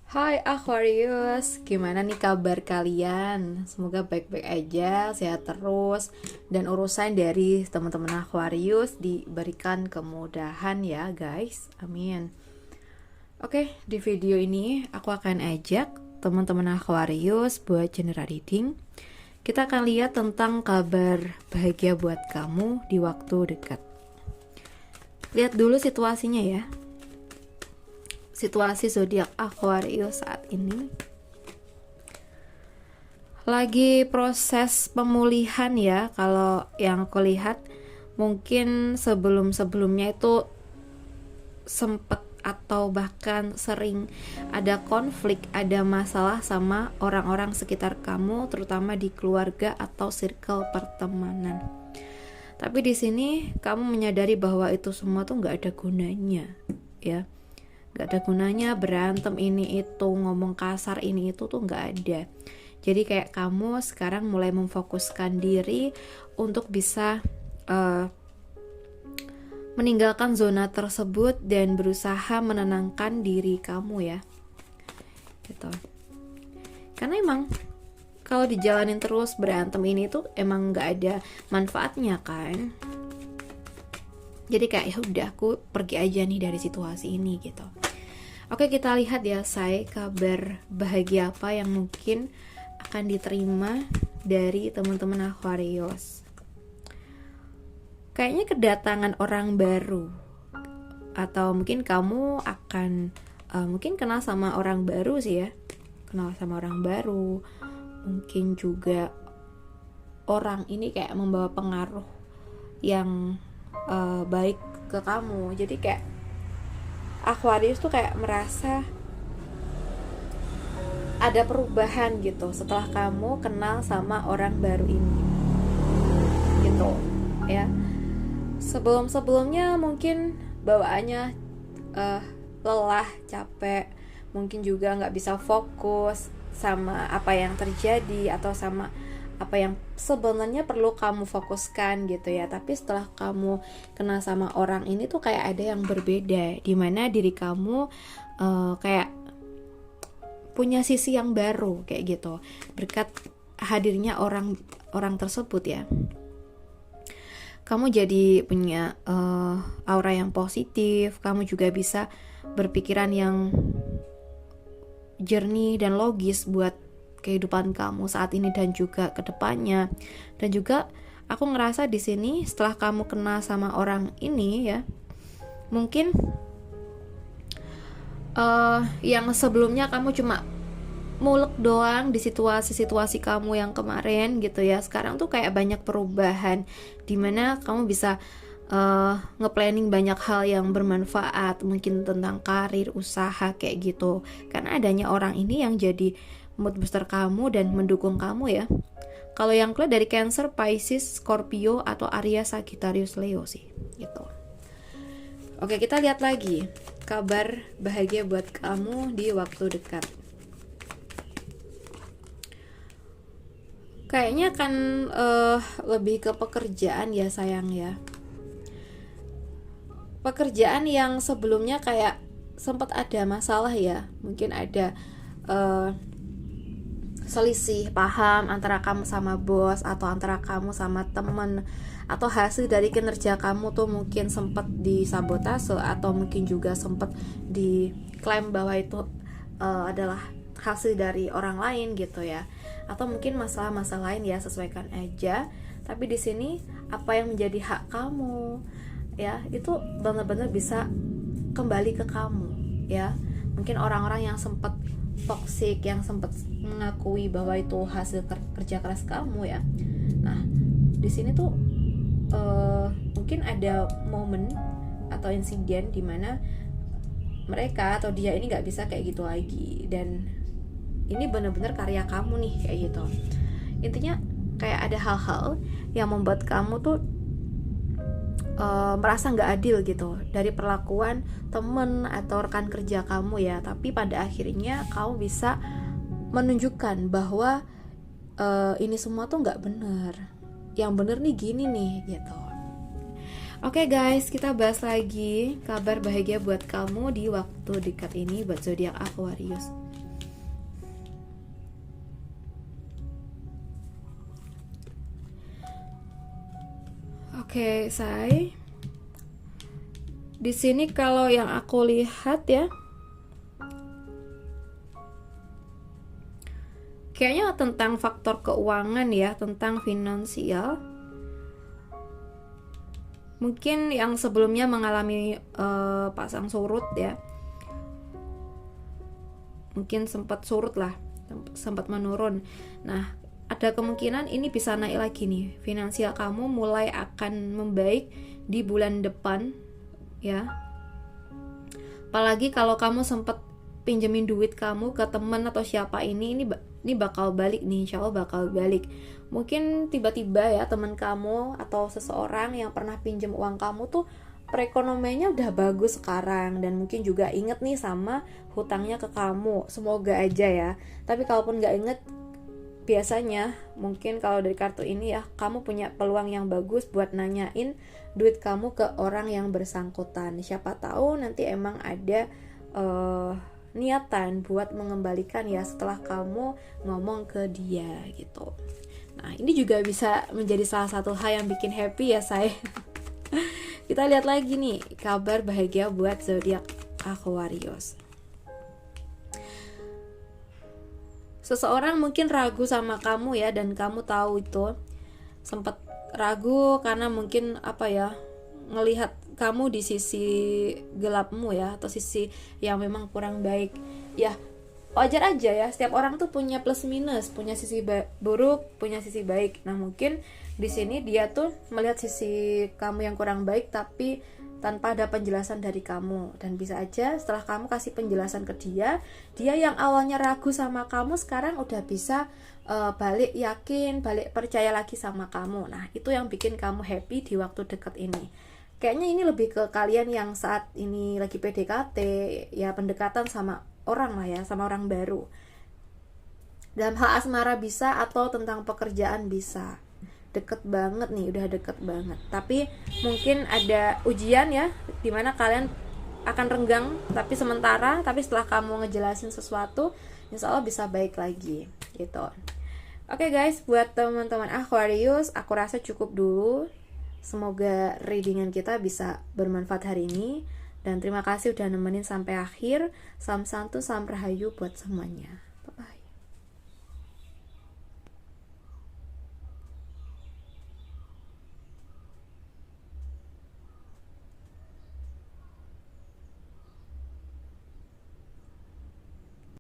Hai Aquarius, gimana nih kabar kalian? Semoga baik-baik aja, sehat terus, dan urusan dari teman-teman Aquarius diberikan kemudahan ya guys, amin. Oke, di video ini aku akan ajak teman-teman Aquarius buat general reading. Kita akan lihat tentang kabar bahagia buat kamu di waktu dekat. Lihat dulu situasinya ya. Situasi zodiak Aquarius saat ini lagi proses pemulihan ya. Kalau yang aku lihat mungkin sebelum-sebelumnya itu sempet atau bahkan sering ada konflik, ada masalah sama orang-orang sekitar kamu, terutama di keluarga atau circle pertemanan. Tapi di sini kamu menyadari bahwa itu semua tuh nggak ada gunanya ya. Gak ada gunanya berantem ini itu, ngomong kasar ini itu tuh gak ada. Jadi kayak kamu sekarang mulai memfokuskan diri untuk bisa meninggalkan zona tersebut dan berusaha menenangkan diri kamu ya gitu. Karena emang kalau dijalanin terus berantem ini tuh emang gak ada manfaatnya kan. Jadi kayak ya udah aku pergi aja nih dari situasi ini gitu. Oke, kita lihat ya say, kabar bahagia apa yang mungkin akan diterima dari teman-teman Aquarius. Kayaknya kedatangan orang baru, atau mungkin kamu akan mungkin kenal sama orang baru sih ya. Kenal sama orang baru. Mungkin juga orang ini kayak membawa pengaruh yang baik ke kamu. Jadi kayak Aquarius tuh kayak merasa ada perubahan gitu setelah kamu kenal sama orang baru ini gitu ya. Sebelumnya mungkin bawaannya lelah, capek, mungkin juga nggak bisa fokus sama apa yang terjadi atau sama apa yang sebenarnya perlu kamu fokuskan gitu ya. Tapi setelah kamu kenal sama orang ini tuh kayak ada yang berbeda, dimana diri kamu kayak punya sisi yang baru kayak gitu berkat hadirnya orang tersebut ya. Kamu jadi punya aura yang positif, kamu juga bisa berpikiran yang jernih dan logis buat kehidupan kamu saat ini dan juga kedepannya. Dan juga aku ngerasa di sini setelah kamu kenal sama orang ini ya, mungkin yang sebelumnya kamu cuma mulek doang di situasi-situasi kamu yang kemarin gitu ya, sekarang tuh kayak banyak perubahan dimana kamu bisa nge-planning banyak hal yang bermanfaat, mungkin tentang karir, usaha kayak gitu, karena adanya orang ini yang jadi mood booster kamu dan mendukung kamu ya. Kalau yang keluar dari Cancer, Pisces, Scorpio, atau Aries, Sagittarius, Leo sih gitu. Oke, kita lihat lagi kabar bahagia buat kamu di waktu dekat. Kayaknya kan lebih ke pekerjaan ya sayang ya. Pekerjaan yang sebelumnya kayak sempat ada masalah ya, mungkin ada selisih paham antara kamu sama bos atau antara kamu sama temen, atau hasil dari kinerja kamu tuh mungkin sempat disabotase atau mungkin juga sempat diklaim bahwa itu adalah hasil dari orang lain gitu ya. Atau mungkin masalah-masalah lain ya, sesuaikan aja. Tapi di sini apa yang menjadi hak kamu ya, itu benar-benar bisa kembali ke kamu ya. Mungkin orang-orang yang sempat toxic, yang sempat mengakui bahwa itu hasil kerja keras kamu ya. Nah, di sini tuh mungkin ada momen atau insiden di mana mereka atau dia ini nggak bisa kayak gitu lagi, dan ini benar-benar karya kamu nih kayak gitu. Intinya kayak ada hal-hal yang membuat kamu tuh merasa nggak adil gitu dari perlakuan temen atau rekan kerja kamu ya. Tapi pada akhirnya kamu bisa menunjukkan bahwa ini semua tuh nggak benar, yang benar nih gini nih gitu. Oke guys, kita bahas lagi kabar bahagia buat kamu di waktu dekat ini buat zodiak Aquarius. Oke, say. Di sini kalau yang aku lihat ya, kayaknya tentang faktor keuangan ya, tentang finansial. Mungkin yang sebelumnya mengalami pasang surut ya, mungkin sempat surut lah, sempat menurun. Nah, ada kemungkinan ini bisa naik lagi nih. Finansial kamu mulai akan membaik di bulan depan ya. Apalagi kalau kamu sempat pinjemin duit kamu ke teman atau siapa, ini bakal balik nih, insya Allah bakal balik. Mungkin tiba-tiba ya teman kamu atau seseorang yang pernah pinjem uang kamu tuh perekonomiannya udah bagus sekarang, dan mungkin juga inget nih sama hutangnya ke kamu. Semoga aja ya. Tapi kalaupun nggak inget, biasanya mungkin kalau dari kartu ini ya, kamu punya peluang yang bagus buat nanyain duit kamu ke orang yang bersangkutan. Siapa tahu nanti emang ada niatan buat mengembalikan ya setelah kamu ngomong ke dia gitu. Nah, ini juga bisa menjadi salah satu hal yang bikin happy ya, saya. Kita lihat lagi nih kabar bahagia buat zodiak Aquarius. Seseorang mungkin ragu sama kamu ya, dan kamu tahu itu. Sempat ragu karena mungkin ngelihat kamu di sisi gelapmu ya, atau sisi yang memang kurang baik. Ya, wajar aja ya, setiap orang tuh punya plus minus, punya sisi buruk, punya sisi baik. Nah, mungkin di sini dia tuh melihat sisi kamu yang kurang baik tapi tanpa ada penjelasan dari kamu. Dan bisa aja setelah kamu kasih penjelasan ke dia yang awalnya ragu sama kamu sekarang udah bisa balik yakin, balik percaya lagi sama kamu. Nah, itu yang bikin kamu happy di waktu dekat ini. Kayaknya ini lebih ke kalian yang saat ini lagi PDKT, ya pendekatan sama orang lah ya, sama orang baru. Dalam hal asmara bisa, atau tentang pekerjaan bisa. Deket banget nih, udah deket banget. Tapi mungkin ada ujian ya, dimana kalian akan renggang tapi sementara, tapi setelah kamu ngejelasin sesuatu, insya Allah bisa baik lagi gitu. Oke guys, buat teman-teman Aquarius, aku rasa cukup dulu. Semoga readingan kita bisa bermanfaat hari ini, dan terima kasih udah nemenin sampai akhir. Salam santu, salam rahayu buat semuanya.